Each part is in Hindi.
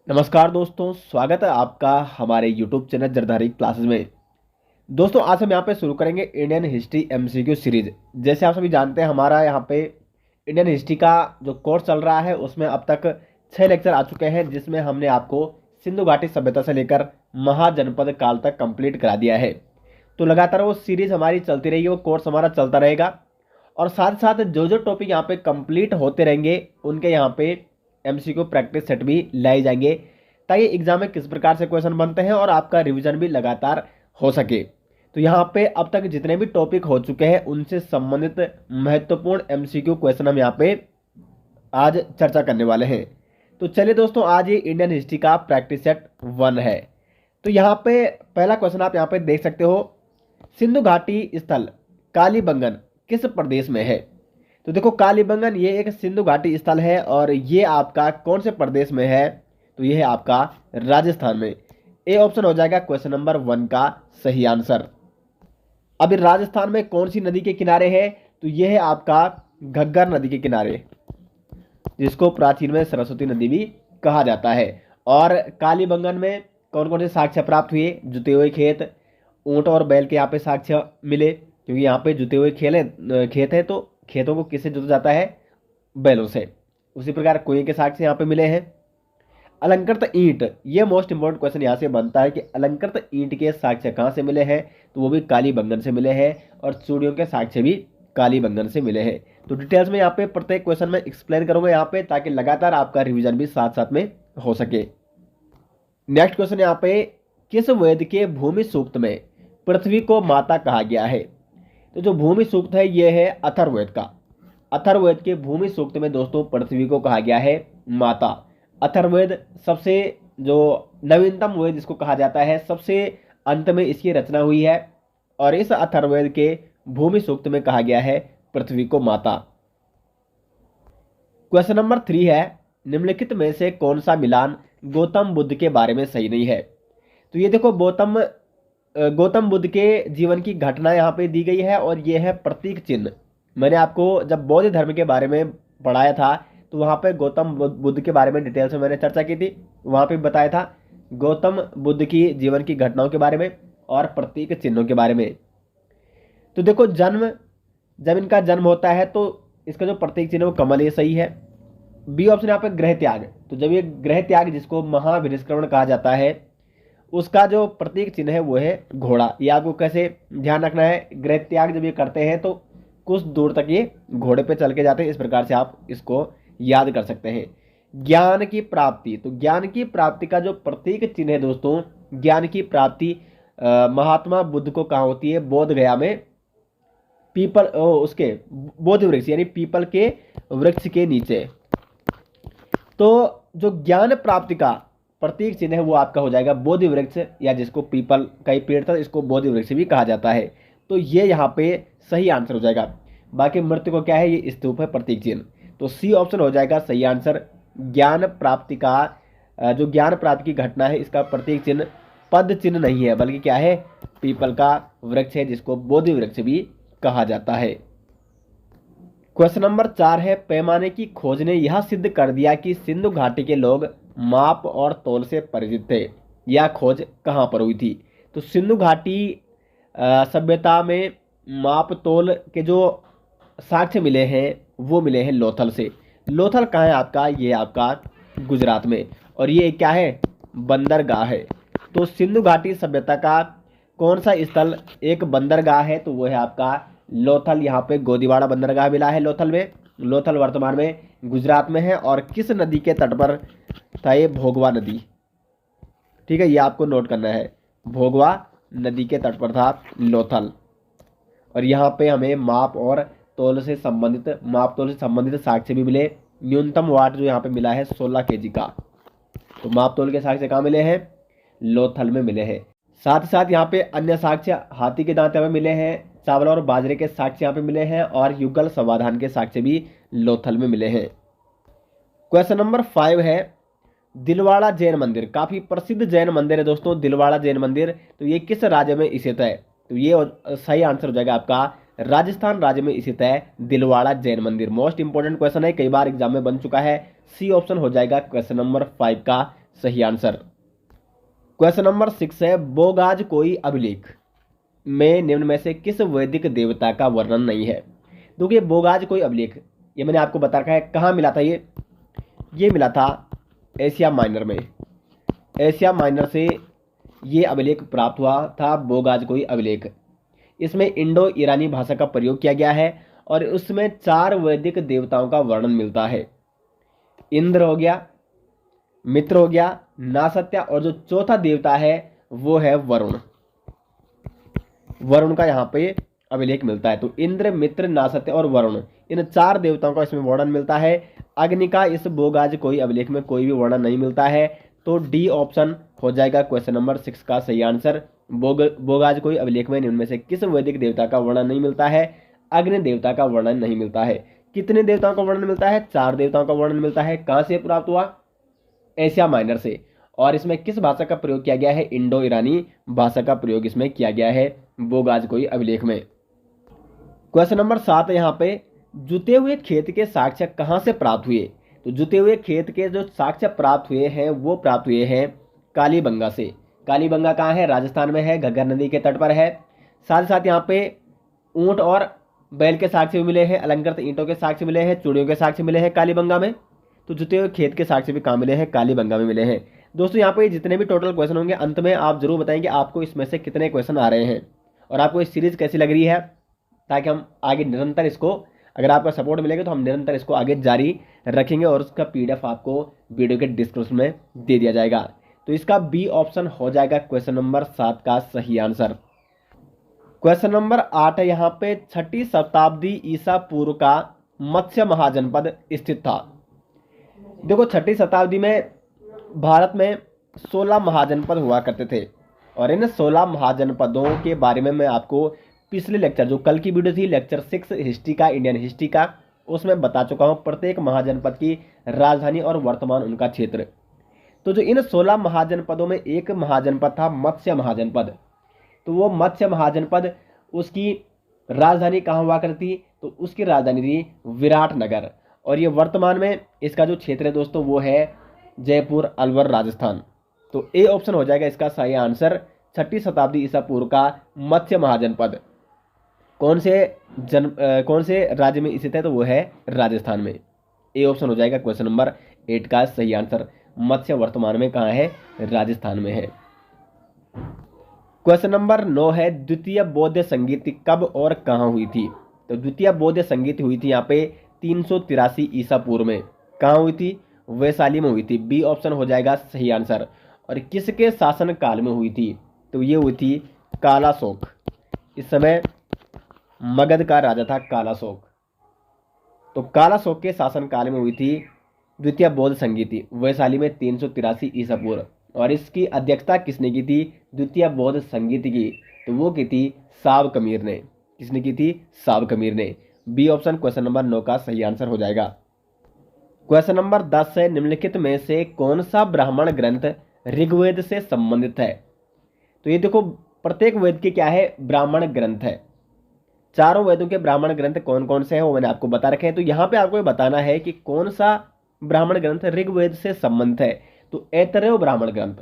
नमस्कार दोस्तों, स्वागत है आपका हमारे YouTube चैनल जरदारी क्लासेस में। दोस्तों आज हम यहाँ पे शुरू करेंगे इंडियन हिस्ट्री एमसीक्यू सीरीज। जैसे आप सभी जानते हैं हमारा यहाँ पे इंडियन हिस्ट्री का जो कोर्स चल रहा है उसमें अब तक 6 लेक्चर आ चुके हैं, जिसमें हमने आपको सिंधु घाटी सभ्यता से लेकर महाजनपद काल तक कंप्लीट करा दिया है। तो लगातार वो सीरीज हमारी चलती रहेगी, वो कोर्स हमारा चलता रहेगा और साथ साथ जो जो टॉपिक यहाँ पे कंप्लीट होते रहेंगे उनके यहाँ पे एमसीक्यू प्रैक्टिस सेट भी लाए जाएंगे, ताकि एग्जाम में किस प्रकार से क्वेश्चन बनते हैं और आपका रिवीजन भी लगातार हो सके। तो यहाँ पे अब तक जितने भी टॉपिक हो चुके हैं उनसे संबंधित महत्वपूर्ण एमसीक्यू क्वेश्चन हम यहाँ पे आज चर्चा करने वाले हैं। तो चलिए दोस्तों, आज ये इंडियन हिस्ट्री का प्रैक्टिस सेट 1 है। तो यहाँ पे पहला क्वेश्चन आप यहाँ पे देख सकते हो, सिंधु घाटी स्थल कालीबंगन किस प्रदेश में है। तो देखो, कालीबंगन ये एक सिंधु घाटी स्थल है और ये आपका कौन से प्रदेश में है, तो ये है आपका राजस्थान में। ए ऑप्शन हो जाएगा क्वेश्चन नंबर 1 का सही आंसर। अभी राजस्थान में कौन सी नदी के किनारे है, तो ये है आपका घग्गर नदी के किनारे, जिसको प्राचीन में सरस्वती नदी भी कहा जाता है। और कालीबंगन में कौन कौन से साक्ष्य प्राप्त हुए, जुते हुए खेत, ऊंट और बैल के यहाँ पे साक्ष्य मिले, क्योंकि यहाँ पे जुते हुए खेत है तो खेतों को किससे जोता जाता है, बैलों से। उसी प्रकार कुएं के साक्ष्य यहाँ पे मिले हैं। अलंकृत ईंट, ये मोस्ट इंपॉर्टेंट क्वेश्चन यहाँ से बनता है कि अलंकृत ईंट के साक्ष्य कहाँ से मिले हैं, तो वो भी कालीबंगन से मिले हैं और चूड़ियों के साक्ष्य भी कालीबंगन से मिले हैं। तो डिटेल्स में यहाँ पे प्रत्येक क्वेश्चन में एक्सप्लेन करूंगा यहाँ पे, ताकि लगातार आपका रिविजन भी साथ साथ में हो सके। नेक्स्ट क्वेश्चन यहाँ पे, किस वेद के भूमि सूक्त में पृथ्वी को माता कहा गया है। तो जो भूमि सूक्त है ये है अथर्ववेद का। अथर्ववेद के भूमि सूक्त में दोस्तों पृथ्वी को कहा गया है माता। अथर्ववेद सबसे जो नवीनतम वेद जिसको कहा जाता है, सबसे अंत में इसकी रचना हुई है और इस अथर्ववेद के भूमि सूक्त में कहा गया है पृथ्वी को माता। क्वेश्चन नंबर 3 है, निम्नलिखित में से कौन सा मिलान गौतम बुद्ध के बारे में सही नहीं है। तो ये देखो, गौतम बुद्ध के जीवन की घटना यहाँ पे दी गई है और ये है प्रतीक चिन्ह। मैंने आपको जब बौद्ध धर्म के बारे में पढ़ाया था तो वहाँ पे गौतम बुद्ध के बारे में डिटेल से मैंने चर्चा की थी। वहाँ पे बताया था गौतम बुद्ध की जीवन की घटनाओं के बारे में और प्रतीक चिन्हों के बारे में। तो देखो, जब इनका जन्म होता है तो इसका जो प्रतीक चिन्ह है वो कमल, ये सही है। बी ऑप्शन यहाँ पे गृह त्याग। तो जब ये गृह त्याग, जिसको महाविनिष्क्रमण कहा जाता है, उसका जो प्रतीक चिन्ह है वो है घोड़ा। ये आपको कैसे ध्यान रखना है, गृह त्याग जब ये करते हैं तो कुछ दूर तक ये घोड़े पे चल के जाते हैं। इस प्रकार से आप इसको याद कर सकते हैं। ज्ञान की प्राप्ति, तो ज्ञान की प्राप्ति का जो प्रतीक चिन्ह है दोस्तों, ज्ञान की प्राप्ति महात्मा बुद्ध को कहाँ होती है, बोध गया में पीपल उसके बोध वृक्ष यानी पीपल के वृक्ष के नीचे। तो जो ज्ञान प्राप्ति का प्रतीक चिन्ह है वो आपका हो जाएगा बोधि वृक्ष, या जिसको पीपल का ही पेड़ था इसको बोधि वृक्ष भी कहा जाता है। तो ये यहाँ पे सही आंसर हो जाएगा। बाकी मृत्यु को क्या है, ये स्तूप है, प्रतीक चिन्ह। तो सी ऑप्शन हो जाएगा सही आंसर। ज्ञान प्राप्ति का जो ज्ञान प्राप्ति की घटना है इसका प्रतीक चिन्ह पद चिन्ह नहीं है, बल्कि क्या है, पीपल का वृक्ष है, जिसको बोधि वृक्ष भी कहा जाता है। क्वेश्चन नंबर 4 है, पैमाने की खोज ने यह सिद्ध कर दिया कि सिंधु घाटी के लोग माप और तौल से परिचित थे। यह खोज कहाँ पर हुई थी। तो सिंधु घाटी सभ्यता में माप तौल के जो साक्ष्य मिले हैं वो मिले हैं लोथल से। लोथल कहाँ है आपका, ये आपका गुजरात में, और ये क्या है, बंदरगाह है। तो सिंधु घाटी सभ्यता का कौन सा स्थल एक बंदरगाह है, तो वो है आपका लोथल। यहाँ पे गोदीवाड़ा बंदरगाह मिला है लोथल में। लोथल वर्तमान में गुजरात में है और किस नदी के तट पर था, ये भोगवा नदी। ठीक है, ये आपको नोट करना है, भोगवा नदी के तट पर था लोथल। और यहाँ पे हमें माप और तौल से संबंधित साक्ष्य भी मिले। न्यूनतम वाट जो यहाँ पे मिला है 16 kg का। तो माप तौल के साक्ष्य कहाँ मिले हैं, लोथल में मिले हैं। साथ ही साथ यहाँ पे अन्य साक्ष्य हाथी के दांत में मिले हैं, चावल और बाजरे के साक्ष्य यहाँ पे मिले हैं और युगल समाधान के साक्ष्य भी लोथल में मिले हैं। क्वेश्चन नंबर 5 है, दिलवाड़ा जैन मंदिर काफी प्रसिद्ध जैन मंदिर है दोस्तों, दिलवाड़ा जैन मंदिर। तो ये किस राज्य में स्थित है, तो ये सही आंसर हो जाएगा आपका राजस्थान राज्य में स्थित है दिलवाड़ा जैन मंदिर। मोस्ट इंपोर्टेंट क्वेश्चन है, कई बार एग्जाम में बन चुका है। सी ऑप्शन हो जाएगा क्वेश्चन नंबर 5 का सही आंसर। क्वेश्चन नंबर 6 है, बोगाज कोई अभिलेख में निम्न में से किस वैदिक देवता का वर्णन नहीं है। देखिए बोगाज कोई अभिलेख, ये मैंने आपको बता रखा है कहाँ मिला था। ये मिला था एशिया माइनर में। एशिया माइनर से ये अभिलेख प्राप्त हुआ था, बोगाज कोई अभिलेख। इसमें इंडो ईरानी भाषा का प्रयोग किया गया है और उसमें 4 वैदिक देवताओं का वर्णन मिलता है। इंद्र हो गया, मित्र हो गया, नासत्या, और जो चौथा देवता है वो है वरुण। वरुण का यहाँ पे अभिलेख मिलता है। तो इंद्र, मित्र, नासत्य और वरुण, इन 4 देवताओं का इसमें वर्णन मिलता है। अग्नि का इस बोगाज कोई अभिलेख में कोई भी वर्णन नहीं मिलता है। तो डी ऑप्शन हो जाएगा क्वेश्चन नंबर 6 का सही आंसर। बोगाज कोई अभिलेख में निम्न में से किस वैदिक देवता का वर्णन नहीं मिलता है। अग्नि देवता का वर्णन नहीं मिलता है। कितने देवताओं का वर्णन मिलता है? 4 देवताओं का वर्णन मिलता है। कहां से प्राप्त हुआ? एशिया माइनर से। और इसमें किस भाषा का प्रयोग किया गया है? इंडो ईरानी भाषा का प्रयोग इसमें किया गया है बोगाज कोई अभिलेख में। क्वेश्चन नंबर 7 यहाँ पे, जुते हुए खेत के साक्ष्य कहाँ से प्राप्त हुए? तो जुते हुए खेत के जो साक्ष्य प्राप्त हुए हैं वो प्राप्त हुए हैं कालीबंगा से। कालीबंगा कहाँ है? राजस्थान में है, घग्गर नदी के तट पर है। साथ ही साथ यहाँ पे ऊंट और बैल के साक्ष्य भी मिले हैं, अलंकृत ईंटों के साक्ष्य मिले हैं, चूड़ियों के साक्ष्य मिले हैं कालीबंगा में। तो जुते हुए खेत के साक्ष्य भी कहाँ मिले हैं? कालीबंगा में मिले हैं। दोस्तों यहाँ पे जितने भी टोटल क्वेश्चन होंगे अंत में आप जरूर बताएंगे आपको इसमें से कितने क्वेश्चन आ रहे हैं और आपको इस सीरीज कैसी लग रही है, ताकि हम आगे निरंतर इसको, अगर आपका सपोर्ट मिलेगा तो हम निरंतर इसको आगे जारी रखेंगे और उसका PDF आपको वीडियो के डिस्क्रिप्शन में दे दिया जाएगा। तो इसका बी ऑप्शन हो जाएगा क्वेश्चन नंबर 7 का सही आंसर। क्वेश्चन नंबर 8 है यहाँ पे, 6ठी शताब्दी ईसा पूर्व का मत्स्य महाजनपद स्थित था। देखो 6ठी शताब्दी में भारत में 16 महाजनपद हुआ करते थे और इन 16 महाजनपदों के बारे में मैं आपको पिछले लेक्चर, जो कल की वीडियो थी लेक्चर 6 हिस्ट्री का, इंडियन हिस्ट्री का, उसमें बता चुका हूं प्रत्येक महाजनपद की राजधानी और वर्तमान उनका क्षेत्र। तो जो इन 16 महाजनपदों में एक महाजनपद था मत्स्य महाजनपद। तो वो मत्स्य महाजनपद, उसकी राजधानी कहाँ हुआ करती? तो उसकी राजधानी थी विराटनगर। और ये वर्तमान में इसका जो क्षेत्र है दोस्तों वो है जयपुर, अलवर, राजस्थान। तो ए ऑप्शन हो जाएगा इसका सही आंसर। 6ठी शताब्दी ईसा पूर्व का मत्स्य महाजनपद कौन से राज्य में स्थित है? तो वो है राजस्थान में। ए ऑप्शन हो जाएगा क्वेश्चन नंबर 8 का सही आंसर। मत्स्य वर्तमान में कहाँ है? राजस्थान में है। क्वेश्चन नंबर 9 है, द्वितीय बौद्ध संगीति कब और कहाँ हुई थी? तो द्वितीय बौद्ध संगीति हुई थी यहाँ पे 383 ईसा पूर्व में। कहाँ हुई थी? वैशाली में हुई थी। बी ऑप्शन हो जाएगा सही आंसर। और किसके शासन काल में हुई थी? तो ये हुई थी कालाशोक। इस समय मगध का राजा था कालाशोक। तो कालाशोक के शासन काल में हुई थी द्वितीय बौद्ध संगीति, वैशाली में 383 ईसा पूर्व। और इसकी अध्यक्षता किसने की थी? द्वितीय बौद्ध संगीति की। तो वो की थी साब कमीर ने। किसने की थी? साब कमीर ने। बी ऑप्शन क्वेश्चन नंबर 9 का सही आंसर हो जाएगा। क्वेश्चन नंबर 10 है, निम्नलिखित में से कौन सा ब्राह्मण ग्रंथ ऋग्वेद से संबंधित है? तो ये देखो प्रत्येक वेद के क्या है? ब्राह्मण ग्रंथ है। चारों वेदों के ब्राह्मण ग्रंथ कौन कौन से हैं वो मैंने आपको बता रखे हैं। तो यहाँ पे आपको ये बताना है कि कौन सा ब्राह्मण ग्रंथ ऋग्वेद से संबंधित है। तो ऐतरेय ब्राह्मण ग्रंथ,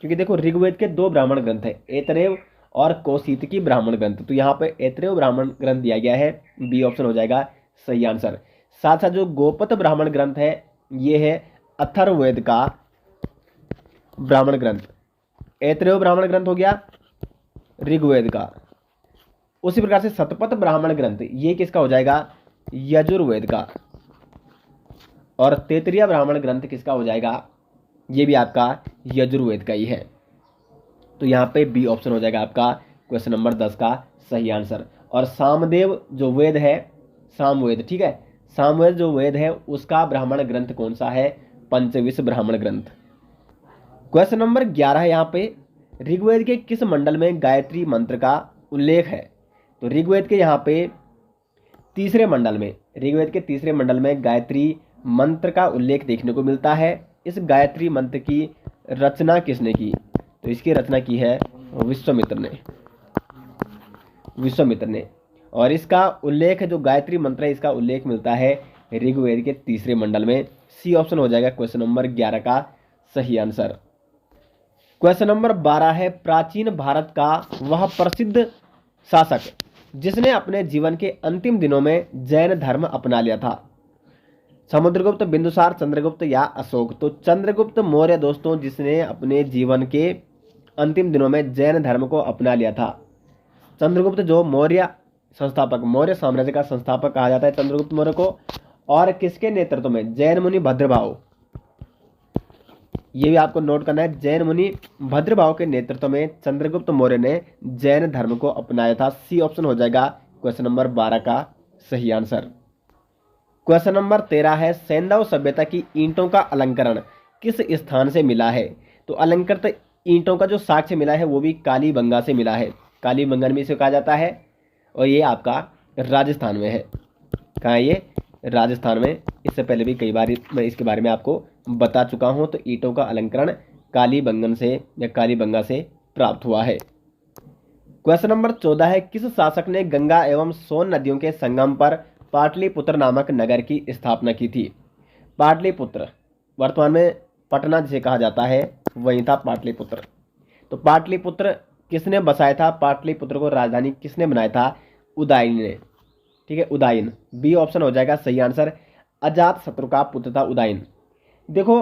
क्योंकि देखो ऋग्वेद के 2 ब्राह्मण ग्रंथ है, ऐतरेय और कौशितकी ब्राह्मण ग्रंथ। तो यहाँ पे ऐतरेय ब्राह्मण ग्रंथ दिया गया है। बी ऑप्शन हो जाएगा सही आंसर। साथ साथ जो गोपत ब्राह्मण ग्रंथ है ये है अथर्ववेद का ब्राह्मण ग्रंथ। ऐतरेय ब्राह्मण ग्रंथ हो गया ऋग्वेद का। उसी प्रकार से शतपथ ब्राह्मण ग्रंथ ये किसका हो जाएगा? यजुर्वेद का। और तैत्तिरीय ब्राह्मण ग्रंथ किसका हो जाएगा? ये भी आपका यजुर्वेद का ही है। तो यहाँ पे बी ऑप्शन हो जाएगा आपका क्वेश्चन नंबर 10 का सही आंसर। और सामवेद जो वेद है, सामवेद, ठीक है, सामवेद जो वेद है उसका ब्राह्मण ग्रंथ कौन सा है? पंचविंश ब्राह्मण ग्रंथ। क्वेश्चन नंबर 11 है यहाँ पे, ऋग्वेद के किस मंडल में गायत्री मंत्र का उल्लेख है? तो ऋग्वेद के यहाँ पे तीसरे मंडल में, ऋग्वेद के तीसरे मंडल में गायत्री मंत्र का उल्लेख देखने को मिलता है। इस गायत्री मंत्र की रचना किसने की? तो इसकी रचना की है विश्वामित्र ने। विश्वामित्र ने। और इसका उल्लेख, जो गायत्री मंत्र है इसका उल्लेख मिलता है ऋग्वेद के तीसरे मंडल में। सी ऑप्शन हो जाएगा क्वेश्चन नंबर 11 का सही आंसर। क्वेश्चन नंबर 12 है, प्राचीन भारत का वह प्रसिद्ध शासक जिसने अपने जीवन के अंतिम दिनों में जैन धर्म अपना लिया था। समुद्रगुप्त, बिंदुसार, चंद्रगुप्त या अशोक। तो चंद्रगुप्त मौर्य दोस्तों, जिसने अपने जीवन के अंतिम दिनों में जैन धर्म को अपना लिया था। चंद्रगुप्त जो मौर्य संस्थापक, मौर्य साम्राज्य का संस्थापक कहा जाता है चंद्रगुप्त मौर्य को। और किसके नेतृत्व में? जैन मुनि भद्रभाव। ये भी आपको नोट करना है, जैन मुनि भद्रभाव के नेतृत्व में चंद्रगुप्त मौर्य ने जैन धर्म को अपनाया था। सी ऑप्शन हो जाएगा क्वेश्चन नंबर 12 का सही आंसर। क्वेश्चन नंबर 13 है, सैंधव सभ्यता की ईंटों का अलंकरण किस स्थान से मिला है? तो अलंकृत ईंटों का जो साक्ष्य मिला है वो भी कालीबंगा से मिला है। कालीबंगन में इसे कहा जाता है और ये आपका राजस्थान में है। कहाँ है ये? राजस्थान में। इससे पहले भी कई बार मैं इसके बारे में आपको बता चुका हूँ। तो ईंटों का अलंकरण कालीबंगन से या कालीबंगा से प्राप्त हुआ है। क्वेश्चन नंबर 14 है, किस शासक ने गंगा एवं सोन नदियों के संगम पर पाटलिपुत्र नामक नगर की स्थापना की थी? पाटलिपुत्र वर्तमान में पटना जिसे कहा जाता है वही था पाटलिपुत्र। तो पाटलिपुत्र किसने बसाया था? पाटलिपुत्र को राजधानी किसने बनाया था? उदयन ने। ठीक है, उदयन। बी ऑप्शन हो जाएगा सही आंसर। अजात शत्रु का पुत्र था उदयन। देखो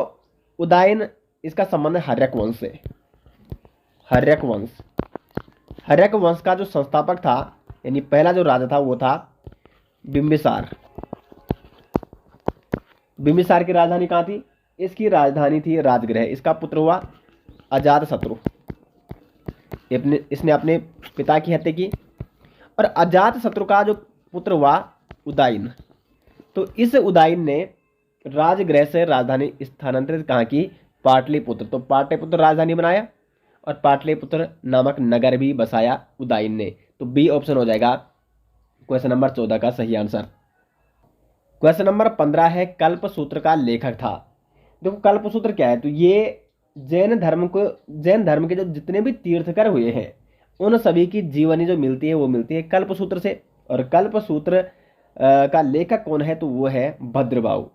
उदयन, इसका संबंध है हर्यक वंश से। हर्यक वंश, हर्यक वंश का जो संस्थापक था यानी पहला जो राजा था वो था बिंबिसार। बिंबिसार की राजधानी कहाँ थी? इसकी राजधानी थी राजगृह। इसका पुत्र हुआ अजात शत्रु। इसने अपने पिता की हत्या की। और अजात शत्रु का जो पुत्र हुआ उदयन, तो इस उदयन ने राजगृह से राजधानी स्थानांतरित कहाँ की? पाटलिपुत्र। तो पाटलिपुत्र राजधानी बनाया और पाटलिपुत्र नामक नगर भी बसाया उदयन ने। तो बी ऑप्शन हो जाएगा क्वेश्चन नंबर 14 का सही आंसर। क्वेश्चन नंबर 15 है, कल्पसूत्र का लेखक था। देखो कल्पसूत्र क्या है? तो ये जैन धर्म के जो जितने भी तीर्थकर हुए हैं उन सभी की जीवनी जो मिलती है वो मिलती है कल्पसूत्र से। और कल्पसूत्र का लेखक कौन है? तो वो है भद्रभाव।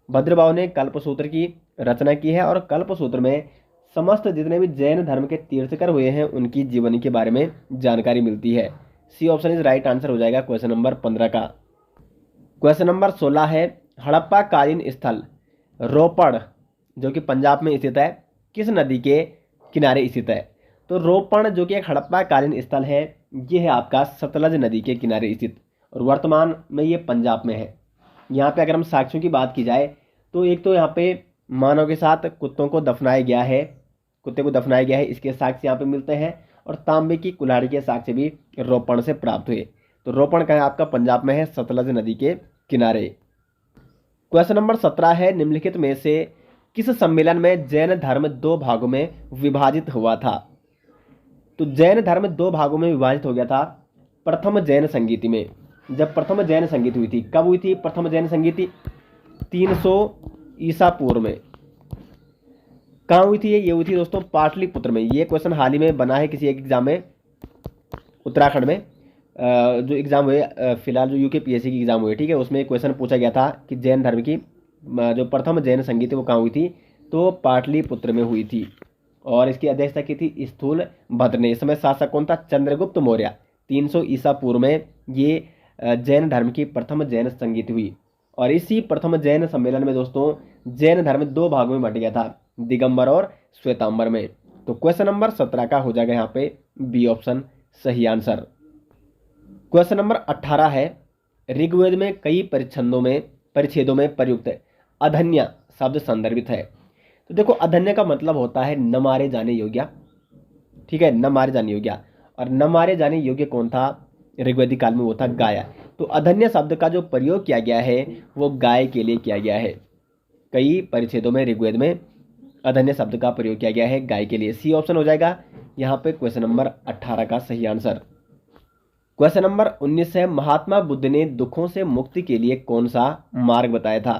भद्रभाव ने कल्पसूत्र की रचना की है और कल्पसूत्र में समस्त जितने भी जैन धर्म के तीर्थकर हुए हैं उनकी जीवनी के बारे में जानकारी मिलती है। C option is right answer हो जाएगा क्वेश्चन नंबर 15 का। क्वेश्चन नंबर 16 है, हड़प्पा कालीन स्थल रोपड़ जो कि पंजाब में स्थित है किस नदी के किनारे स्थित है? तो रोपण जो कि एक हड़प्पा कालीन स्थल है ये है आपका सतलज नदी के किनारे स्थित और वर्तमान में ये पंजाब में है। यहाँ पे अगर हम साक्ष्यों की बात की जाए तो एक तो यहाँ पे मानव के साथ कुत्तों को दफनाया गया है, कुत्ते को दफनाया गया है, इसके साक्ष्य यहाँ पे मिलते हैं। और तांबे की कुल्हाड़ी के साक्ष्य भी रोपण से प्राप्त हुए। तो रोपण कहाँ है? आपका पंजाब में है, सतलज नदी के किनारे। क्वेश्चन नंबर 17 है, निम्नलिखित में से किस सम्मेलन में जैन धर्म दो भागों में विभाजित हुआ था? तो जैन धर्म दो भागों में विभाजित हो गया था प्रथम जैन संगीति में। जब प्रथम जैन संगीति हुई थी, कब हुई थी प्रथम जैन संगीति? 300 ईसा पूर्व में। कहाँ हुई थी ये हुई थी दोस्तों पाटलिपुत्र में। ये क्वेश्चन हाल ही में बना है किसी एक एग्जाम में, उत्तराखंड में जो एग्जाम हुए फिलहाल जो यूकेपीएससी की एग्जाम हुए, ठीक है, उसमें क्वेश्चन पूछा गया था कि जैन धर्म की जो प्रथम जैन संगीत वो कहाँ हुई थी? तो पाटलिपुत्र में हुई थी और इसकी अध्यक्षता की थी स्थूल भद्र ने। इस समय शासक कौन था? चंद्रगुप्त मौर्य। 300 ईसा पूर्व में ये जैन धर्म की प्रथम जैन संगीत हुई। और इसी प्रथम जैन सम्मेलन में दोस्तों जैन धर्म दो भागों में बट गया था, दिगंबर और श्वेतांबर में। तो क्वेश्चन नंबर 17 का हो जाएगा यहाँ पे बी ऑप्शन सही आंसर। क्वेश्चन नंबर 18 है, ऋग्वेद में कई परिच्छेदों में प्रयुक्त अधन्य शब्द संदर्भित है। तो देखो अधन्य का मतलब होता है न मारे जाने योग्य। ठीक है, न मारे जाने योग्य। और न मारे जाने योग्य कौन था ऋग्वेदिक काल में? वो था गाय। तो अधन्य शब्द का जो प्रयोग किया गया है वो गाय के लिए किया गया है। कई परिच्छेदों में ऋग्वेद में अधन्य शब्द का प्रयोग किया गया है गाय के लिए। सी ऑप्शन हो जाएगा यहाँ पे क्वेश्चन नंबर 18 का सही आंसर। क्वेश्चन नंबर 19 है, महात्मा बुद्ध ने दुखों से मुक्ति के लिए कौन सा मार्ग बताया था?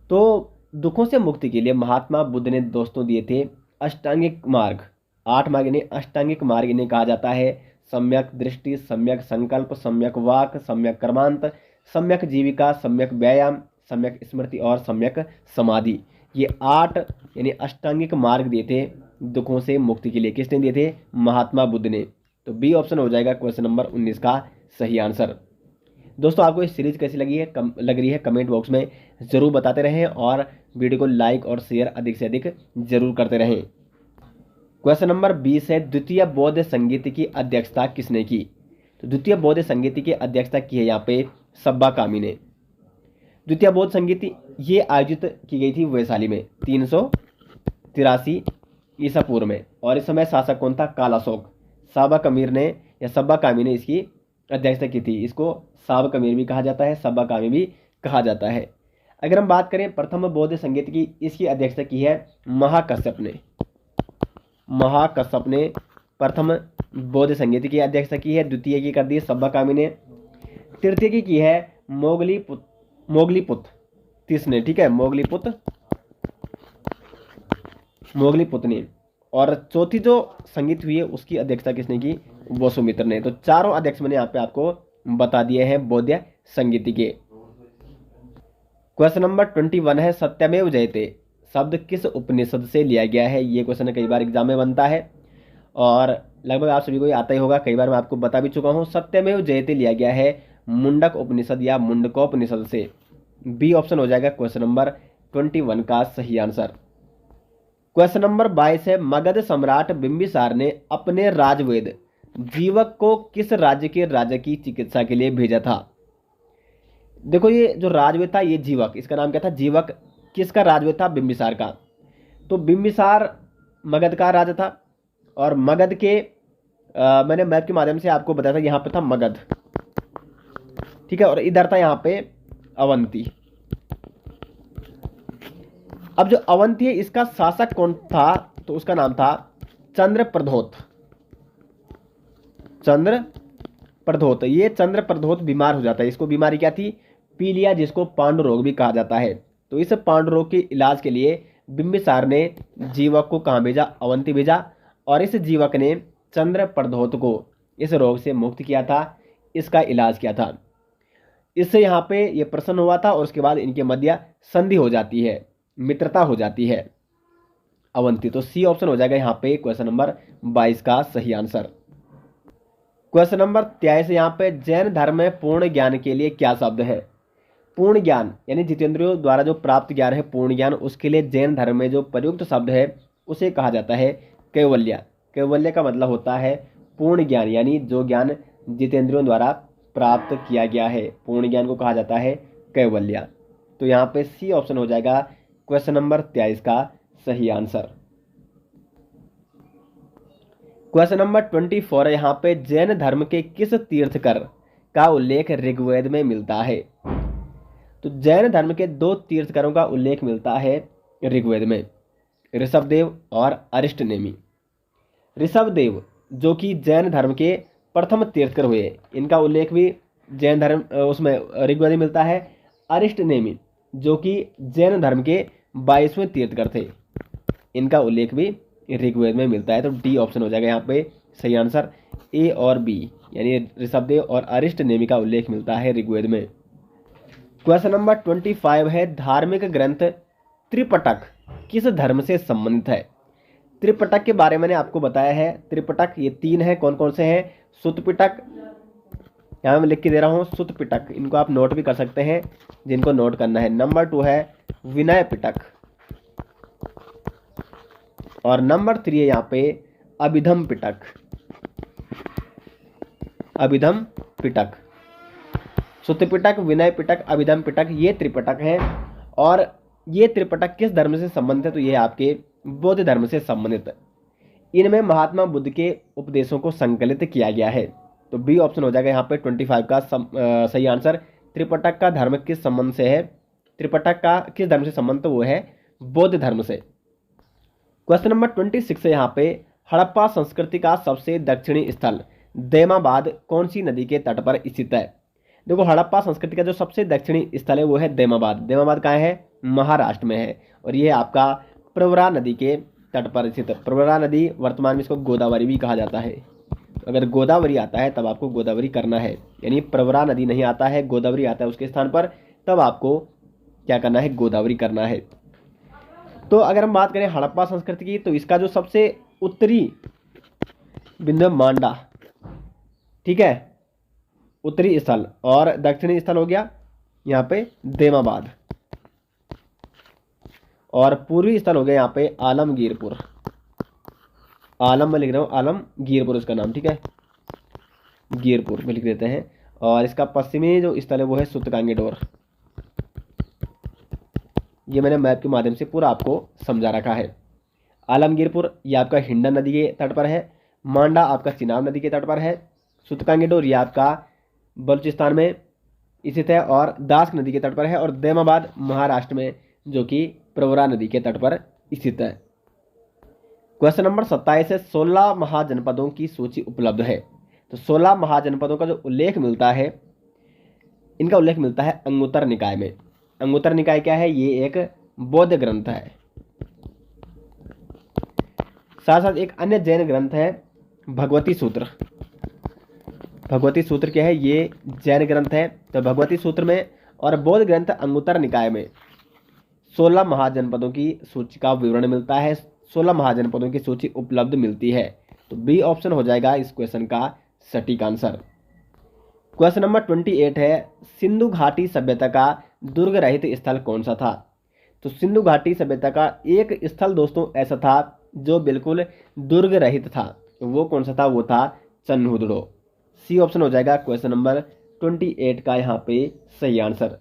तो दुखों से मुक्ति के लिए महात्मा बुद्ध ने दोस्तों दिए थे अष्टांगिक मार्ग। 8 मार्ग इन्हें अष्टांगिक मार्ग इन्हें कहा जाता है। सम्यक दृष्टि, सम्यक संकल्प, सम्यक वाक, सम्यक कर्मांत, सम्यक जीविका, सम्यक व्यायाम, सम्यक स्मृति और सम्यक समाधि। ये 8 यानी अष्टांगिक मार्ग दिए थे दुखों से मुक्ति के लिए। किसने दिए थे? महात्मा बुद्ध ने। तो बी ऑप्शन हो जाएगा क्वेश्चन नंबर 19 का सही आंसर। दोस्तों आपको इस सीरीज कैसी लग रही है कमेंट बॉक्स में ज़रूर बताते रहें और वीडियो को लाइक और शेयर अधिक से अधिक जरूर करते रहें। क्वेश्चन नंबर 20 है, द्वितीय बौद्ध संगीत की अध्यक्षता किसने की? तो द्वितीय बौद्ध संगीत की अध्यक्षता की है यहाँ पे सब्बा कामी ने। द्वितीय बौद्ध संगीत ये आयोजित की गई थी वैशाली में 383 ईसा पूर्व में, और इस समय शासक कौन था? कालाशोक। सब्बा कामी ने इसकी अध्यक्षता की थी। इसको साब कमीर भी कहा जाता है, सब्बा कामी भी कहा जाता है। अगर हम बात करें प्रथम बौद्ध संगीत की, इसकी अध्यक्षता की है महाकश्यप ने प्रथम बौद्ध संगीत की अध्यक्षता की है। द्वितीय की कर दी सब्बा कामी ने। तृतीय की है मोगलीपुत तीस ने, ठीक है, मोगलीपुत ने। और चौथी जो संगीत हुई है उसकी अध्यक्षता किसने की? वसुमित्र ने। तो चारों अध्यक्ष मैंने यहाँ पे आपको बता दिए हैं बौद्ध संगीत के। क्वेश्चन नंबर 21 है, सत्यमेव जयते शब्द किस उपनिषद से लिया गया है? ये क्वेश्चन कई बार एग्जाम में बनता है और लगभग आप सभी को ये आता ही होगा, कई बार मैं आपको बता भी चुका हूँ। सत्यमेव जयते लिया गया है मुंडक उपनिषद या मुंडकोपनिषद से। बी ऑप्शन हो जाएगा क्वेश्चन नंबर 21 का सही आंसर। क्वेश्चन नंबर 22 है, मगध सम्राट बिंबिसार ने अपने राजवेद जीवक को किस राज्य के राजा की चिकित्सा के लिए भेजा था? देखो ये जो राजवेद था ये जीवक, इसका नाम क्या था? जीवक। किसका राजवेद था? बिंबिसार का। तो बिंबिसार मगध का राजा था और मगध के मैंने मैप के माध्यम से आपको बताया था, यहाँ पे था मगध, ठीक है, और इधर था यहाँ पे अवंती। अब जो अवंती है इसका शासक कौन था? तो उसका नाम था चंद्रप्रद्योत। ये चंद्रप्रद्योत बीमार हो जाता है। इसको बीमारी क्या थी? पीलिया, जिसको पांडु रोग भी कहा जाता है। तो इस पांडु रोग के इलाज के लिए बिंबिसार ने जीवक को कहाँ भेजा? अवंती भेजा। और इस जीवक ने चंद्रप्रद्योत को इस रोग से मुक्त किया था, इसका इलाज किया था। इससे यहाँ पे ये प्रसन्न हुआ था और उसके बाद इनके मध्य संधि हो जाती है, मित्रता हो जाती है अवंती। तो सी ऑप्शन हो जाएगा यहाँ पे क्वेश्चन नंबर 22 का सही आंसर। क्वेश्चन नंबर 23 यहाँ पे, जैन धर्म में पूर्ण ज्ञान के लिए क्या शब्द है? पूर्ण ज्ञान यानी जितेंद्रियों द्वारा जो प्राप्त ज्ञान है पूर्ण ज्ञान, उसके लिए जैन धर्म में जो प्रयुक्त शब्द है उसे कहा जाता है कैवल्य। कैवल्य का मतलब होता है पूर्ण ज्ञान, यानी जो ज्ञान जितेंद्रियों द्वारा प्राप्त किया गया है, पूर्ण ज्ञान को कहा जाता है कैवल्य। तो यहाँ पे सी ऑप्शन हो जाएगा क्वेश्चन नंबर 23 का सही आंसर। क्वेश्चन नंबर 24 है, यहाँ पे जैन धर्म के किस तीर्थकर का उल्लेख ऋग्वेद में मिलता है? तो जैन धर्म के 2 तीर्थकरों का उल्लेख मिलता है ऋग्वेद में, ऋषभदेव और अरिष्टनेमी। ऋषभदेव जो कि जैन धर्म के प्रथम तीर्थकर हुए, इनका उल्लेख भी जैन धर्म उसमें ऋग्वेद में मिलता है। अरिष्टनेमी जो कि जैन धर्म के 22वें तीर्थकर थे, इनका उल्लेख भी ऋग्वेद में मिलता है। तो डी ऑप्शन हो जाएगा यहाँ पे सही आंसर। ए और बी यानी ऋषभदेव और अरिष्टनेमी का उल्लेख मिलता है ऋग्वेद में। क्वेश्चन नंबर 25 है, धार्मिक ग्रंथ त्रिपिटक किस धर्म से संबंधित है? त्रिपिटक के बारे में मैंने आपको बताया है। त्रिपिटक ये 3 है, कौन कौन से हैं? सुत्त पिटक, यहाँ मैं लिख के दे रहा हूँ सुत्त पिटक, इनको आप नोट भी कर सकते हैं जिनको नोट करना है। नंबर 2 है विनय पिटक और नंबर 3 है यहाँ पे अभिधम पिटक। सुत्त पिटक, विनय पिटक, अभिधम पिटक, ये त्रिपिटक हैं। और ये त्रिपिटक किस धर्म से संबंधित है? तो ये आपके बौद्ध धर्म से संबंधित है। इनमें महात्मा बुद्ध के उपदेशों को संकलित किया गया है। तो बी ऑप्शन हो जाएगा यहाँ पे 25 का सही आंसर। त्रिपिटक का धर्म किस संबंध से है? त्रिपिटक का किस धर्म से संबंध? तो वो है बौद्ध धर्म से। क्वेश्चन नंबर 26 है यहाँ पे, हड़प्पा संस्कृति का सबसे दक्षिणी स्थल दैमाबाद कौन सी नदी के तट पर स्थित है? देखो हड़प्पा संस्कृति का जो सबसे दक्षिणी स्थल है वो है दैमाबाद। दैमाबाद कहाँ है? महाराष्ट्र में है और ये आपका प्रवरा नदी के तट पर स्थित है। प्रवरा नदी वर्तमान में इसको गोदावरी भी कहा जाता है। अगर गोदावरी आता है तब आपको गोदावरी करना है, यानी प्रवरा नदी नहीं आता है, गोदावरी आता है उसके स्थान पर, तब आपको क्या करना है? गोदावरी करना है। तो अगर हम बात करें हड़प्पा संस्कृति की, तो इसका जो सबसे उत्तरी बिंदु है मांडा, ठीक है, उत्तरी स्थल, और दक्षिणी स्थल हो गया यहाँ पे देमाबाद, और पूर्वी स्थल हो गया यहाँ पे आलमगीरपुर। आलम में लिख रहा हूँ, आलमगीरपुर इसका नाम, ठीक है, गिरपुर में लिख देते हैं। और इसका पश्चिमी जो स्थल है वो है सुतकांगेडोर। ये मैंने मैप के माध्यम से पूरा आपको समझा रखा है। आलमगीरपुर ये आपका हिंडन नदी के तट पर है, मांडा आपका चिनाब नदी के तट पर है, सुतकांगेडोर ये आपका बलूचिस्तान में स्थित है और दास्क नदी के तट पर है, और देमाबाद महाराष्ट्र में जो कि प्रवरा नदी के तट पर स्थित है। क्वेश्चन नंबर 27 है 16 महाजनपदों की सूची उपलब्ध है। तो 16 महाजनपदों का जो उल्लेख मिलता है, इनका उल्लेख मिलता है अंगुत्तर निकाय में। अंगुत्तर निकाय क्या है? ये एक बौद्ध ग्रंथ है। साथ साथ एक अन्य जैन ग्रंथ है भगवती सूत्र। भगवती सूत्र क्या है? ये जैन ग्रंथ है। तो भगवती सूत्र में और बौद्ध ग्रंथ अंगुत्तर निकाय में 16 महाजनपदों की सूची का विवरण मिलता है, 16 महाजनपदों की सूची उपलब्ध मिलती है। तो बी ऑप्शन हो जाएगा इस क्वेश्चन का सटीक आंसर। क्वेश्चन नंबर 28 है सिंधु घाटी सभ्यता का दुर्ग रहित स्थल कौन सा था? तो सिंधु घाटी सभ्यता का एक स्थल दोस्तों ऐसा था जो बिल्कुल दुर्ग रहित था। वो कौन सा था? वो था चन्हुदड़ो। सी ऑप्शन हो जाएगा क्वेश्चन नंबर 28 का यहाँ पे सही आंसर।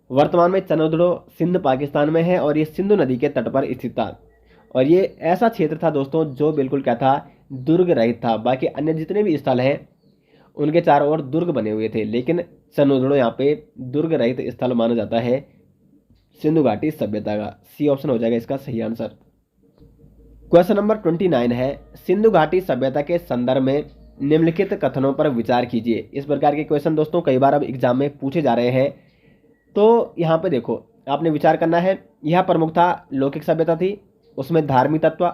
वर्तमान में चन्हुदड़ो सिंध पाकिस्तान में है और ये सिंधु नदी के तट पर स्थित था, और ये ऐसा क्षेत्र था दोस्तों जो बिल्कुल क्या था? दुर्ग रहित था। बाकी अन्य जितने भी स्थल हैं उनके चारों ओर दुर्ग बने हुए थे, लेकिन चन्हुदड़ो यहाँ पे दुर्ग रहित स्थल माना जाता है सिंधु घाटी सभ्यता का। सी ऑप्शन हो जाएगा इसका सही आंसर। क्वेश्चन नंबर 29 है सिंधु घाटी सभ्यता के संदर्भ में निम्नलिखित कथनों पर विचार कीजिए। इस प्रकार के क्वेश्चन दोस्तों कई बार अब एग्जाम में पूछे जा रहे हैं। तो यहाँ पे देखो, आपने विचार करना है। यह प्रमुखता लौकिक सभ्यता थी, उसमें धार्मिक तत्व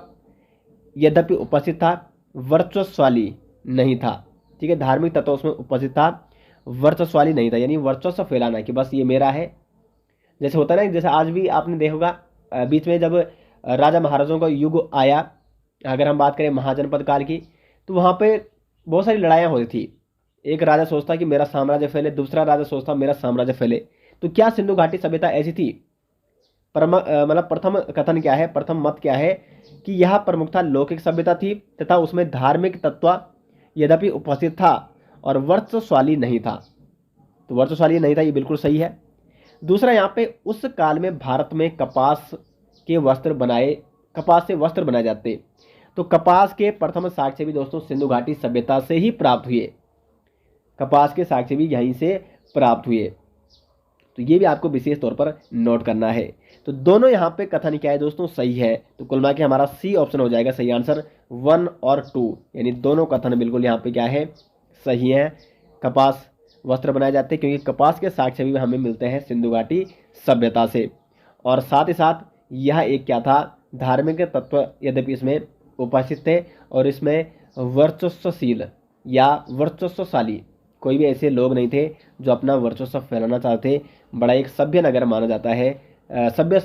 यद्यपि उपस्थित था, वर्चस्वशाली नहीं था। ठीक है, धार्मिक तत्व उसमें उपस्थित था, वर्चस्वशाली नहीं था, यानी वर्चस्व फैलाना कि बस ये मेरा है। जैसे होता है ना, जैसे आज भी आपने देखा होगा बीच में जब राजा महाराजाओं का युग आया, अगर हम बात करें महाजनपद काल की, तो वहाँ पे बहुत सारी लड़ाइयाँ होती थी। एक राजा सोचता कि मेरा साम्राज्य फैले, दूसरा राजा सोचता मेरा साम्राज्य फैले। तो क्या सिंधु घाटी सभ्यता ऐसी थी? मतलब प्रथम कथन क्या है, प्रथम मत क्या है कि यह प्रमुखता लौकिक सभ्यता थी तथा उसमें धार्मिक तत्व यद्यपि उपस्थित था और वर्चस्वशाली नहीं था। तो वर्चस्वशाली नहीं था, ये बिल्कुल सही है। दूसरा, यहाँ पे उस काल में भारत में कपास से वस्त्र बनाए जाते। तो कपास के प्रथम साक्ष्य भी दोस्तों सिंधु घाटी सभ्यता से ही प्राप्त हुए। कपास के साक्ष्य भी यहीं से प्राप्त हुए। तो ये भी आपको विशेष तौर पर नोट करना है। तो दोनों यहाँ पे कथन क्या है दोस्तों? सही है। तो कुल मिला के हमारा सी ऑप्शन हो जाएगा सही आंसर। 1 और 2 यानी दोनों कथन बिल्कुल यहाँ पे क्या है? सही है। कपास वस्त्र बनाए जाते हैं क्योंकि कपास के साक्ष्य भी हमें मिलते हैं सिंधु घाटी सभ्यता से। और साथ ही साथ यह एक क्या था? धार्मिक तत्व यद्यपि इसमें उपस्थित थे और इसमें वर्चस्वशील या वर्चस्वशाली कोई भी ऐसे लोग नहीं थे जो अपना वर्चस्व फैलाना चाहते। बड़ा एक सभ्य नगर माना जाता है, सभ्य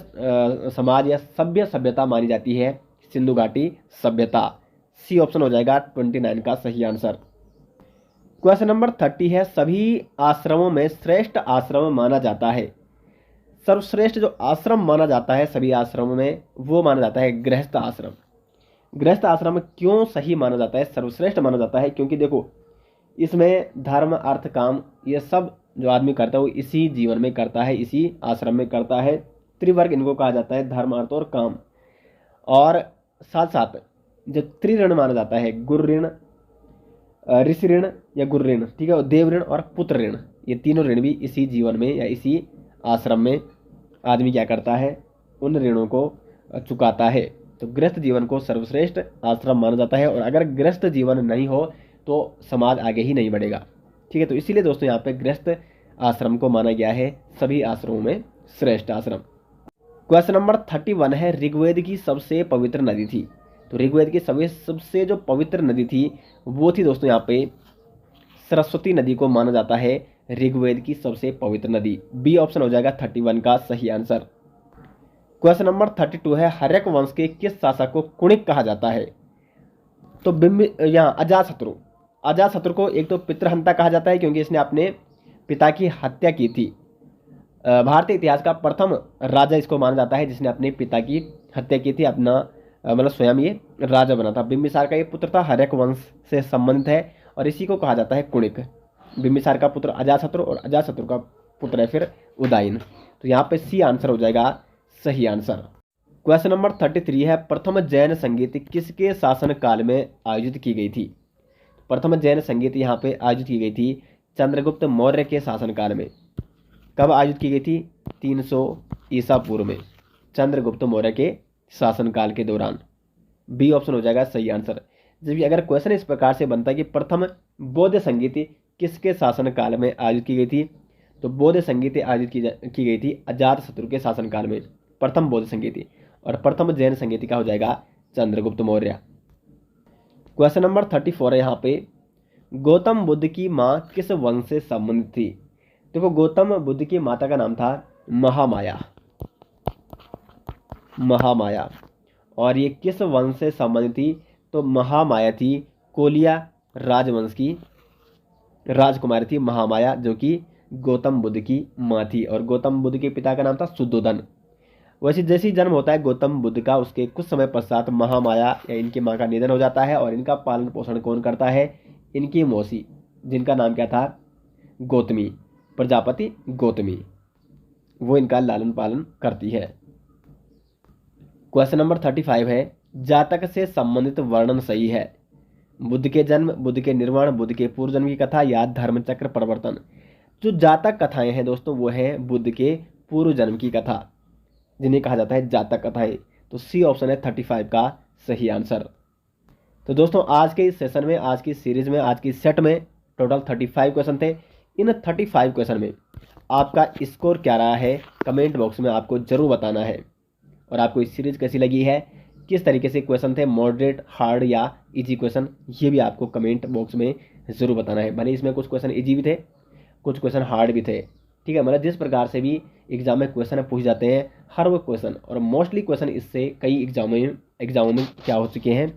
समाज या सभ्य सभ्यता मानी जाती है सिंधु घाटी सभ्यता। सी ऑप्शन हो जाएगा 29 का सही आंसर। क्वेश्चन नंबर 30 है सभी आश्रमों में श्रेष्ठ आश्रम माना जाता है। सर्वश्रेष्ठ जो आश्रम माना जाता है सभी आश्रमों में, वो माना जाता है गृहस्थ आश्रम। गृहस्थ आश्रम क्यों सही माना जाता है, सर्वश्रेष्ठ माना जाता है? क्योंकि देखो, इसमें धर्म अर्थ काम ये सब जो आदमी करता है वो इसी जीवन में करता है, इसी आश्रम में करता है। त्रिवर्ग इनको कहा जाता है, धर्म अर्थ और काम। और साथ साथ जो त्रिऋण माना जाता है, गुरु ऋण, ऋषि ऋण या गुरु ऋण, ठीक है, और देव ऋण और पुत्र ऋण, ये तीनों ऋण भी इसी जीवन में या इसी आश्रम में आदमी क्या करता है? उन ऋणों को चुकाता है। तो गृहस्थ जीवन को सर्वश्रेष्ठ आश्रम माना जाता है, और अगर गृहस्थ जीवन नहीं हो तो समाज आगे ही नहीं बढ़ेगा। ठीक है, तो इसीलिए दोस्तों यहाँ पे गृहस्थ आश्रम को माना गया है सभी आश्रमों में श्रेष्ठ आश्रम। क्वेश्चन नंबर 31 है ऋग्वेद की सबसे पवित्र नदी थी। तो ऋग्वेद की सबसे जो पवित्र नदी थी वो थी दोस्तों यहाँ पे सरस्वती नदी को माना जाता है ऋग्वेद की सबसे पवित्र नदी। बी ऑप्शन हो जाएगा 31 का सही आंसर। क्वेश्चन नंबर 32 है, हर्यक वंश के किस शासक को कुणिक कहा जाता है? तो यहाँ अजातशत्रु। अजातशत्रु को एक तो पितृहंता कहा जाता है क्योंकि इसने अपने पिता की हत्या की थी। भारतीय इतिहास का प्रथम राजा इसको माना जाता है जिसने अपने पिता की हत्या की थी, अपना मतलब स्वयं ये राजा बना था। बिंबिसार का ये पुत्र था, हर्यक वंश से संबंधित है और इसी को कहा जाता है कुणिक। बिंबिसार का पुत्र अजातशत्रु और अजातशत्रु का पुत्र है फिर उदयन। तो यहाँ पे सी आंसर हो जाएगा सही आंसर। क्वेश्चन नंबर 33 है, प्रथम जैन संगीत किसके शासन काल में आयोजित की गई थी? प्रथम जैन संगीत यहाँ पे आयोजित की गई थी चंद्रगुप्त मौर्य के शासनकाल में। कब आयोजित की गई थी? 300 ईसा पूर्व में, चंद्रगुप्त मौर्य के शासनकाल के दौरान। बी ऑप्शन हो जाएगा सही आंसर। जबकि अगर क्वेश्चन इस प्रकार से बनता है कि प्रथम बौद्ध संगीत किसके शासनकाल में आयोजित की गई थी, तो बौद्ध संगीत आयोजित की गई थी अजातशत्रु के शासनकाल में, प्रथम बौद्ध संगीत। और प्रथम जैन संगीत का हो जाएगा चंद्रगुप्त मौर्य। क्वेश्चन नंबर 34 है यहाँ पे, गौतम बुद्ध की माँ किस वंश से संबंधित थी? देखो गौतम बुद्ध की माता का नाम था महामाया। महामाया। और ये किस वंश से संबंधित थी? तो महामाया थी कोलिया राजवंश की राजकुमारी थी महामाया, जो कि गौतम बुद्ध की माँ थी। और गौतम बुद्ध के पिता का नाम था शुद्धोधन। वैसे जैसे ही जन्म होता है गौतम बुद्ध का, उसके कुछ समय पश्चात महामाया या इनकी माँ का निधन हो जाता है और इनका पालन पोषण कौन करता है? इनकी मौसी, जिनका नाम क्या था? गौतमी, प्रजापति गौतमी, वो इनका लालन पालन करती है। क्वेश्चन नंबर 35 है, जातक से संबंधित वर्णन सही है? बुद्ध के जन्म, बुद्ध के निर्वाण, बुद्ध के पूर्व जन्म की कथा या धर्मचक्र परिवर्तन? जो जातक कथाएं हैं दोस्तों वो है बुद्ध के पूर्व जन्म की कथा, जिन्हें कहा जाता है जातक कथाएं। तो सी ऑप्शन है 35 का सही आंसर। तो दोस्तों आज के इस सेशन में, आज की सीरीज में, आज की सेट में टोटल 35 क्वेश्चन थे। इन 35 क्वेश्चन में आपका स्कोर क्या रहा है कमेंट बॉक्स में आपको जरूर बताना है। और आपको इस सीरीज कैसी लगी है, किस तरीके से क्वेश्चन थे, मॉडरेट, हार्ड या इजी क्वेश्चन, ये भी आपको कमेंट बॉक्स में ज़रूर बताना है। भले इसमें कुछ क्वेश्चन इजी भी थे, कुछ क्वेश्चन हार्ड भी थे, ठीक है। मतलब जिस प्रकार से भी एग्जाम में क्वेश्चन पूछ जाते हैं, हर वो क्वेश्चन और मोस्टली क्वेश्चन इससे कई एग्जामों में क्या हो चुके हैं,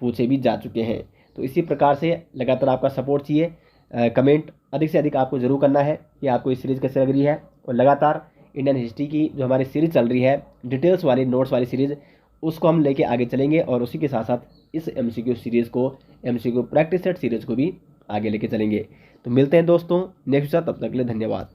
पूछे भी जा चुके हैं। तो इसी प्रकार से लगातार आपका सपोर्ट चाहिए। कमेंट अधिक से अधिक आपको जरूर करना है कि आपको इस सीरीज़ कैसे लग रही है। और लगातार इंडियन हिस्ट्री की जो हमारी सीरीज़ चल रही है, डिटेल्स वाली नोट्स वाली सीरीज़, उसको हम लेके आगे चलेंगे। और उसी के साथ साथ इस MCQ सीरीज़ को, MCQ प्रैक्टिस सेट सीरीज़ को भी आगे लेके चलेंगे। तो मिलते हैं दोस्तों नेक्स्ट, तब तक के लिए धन्यवाद।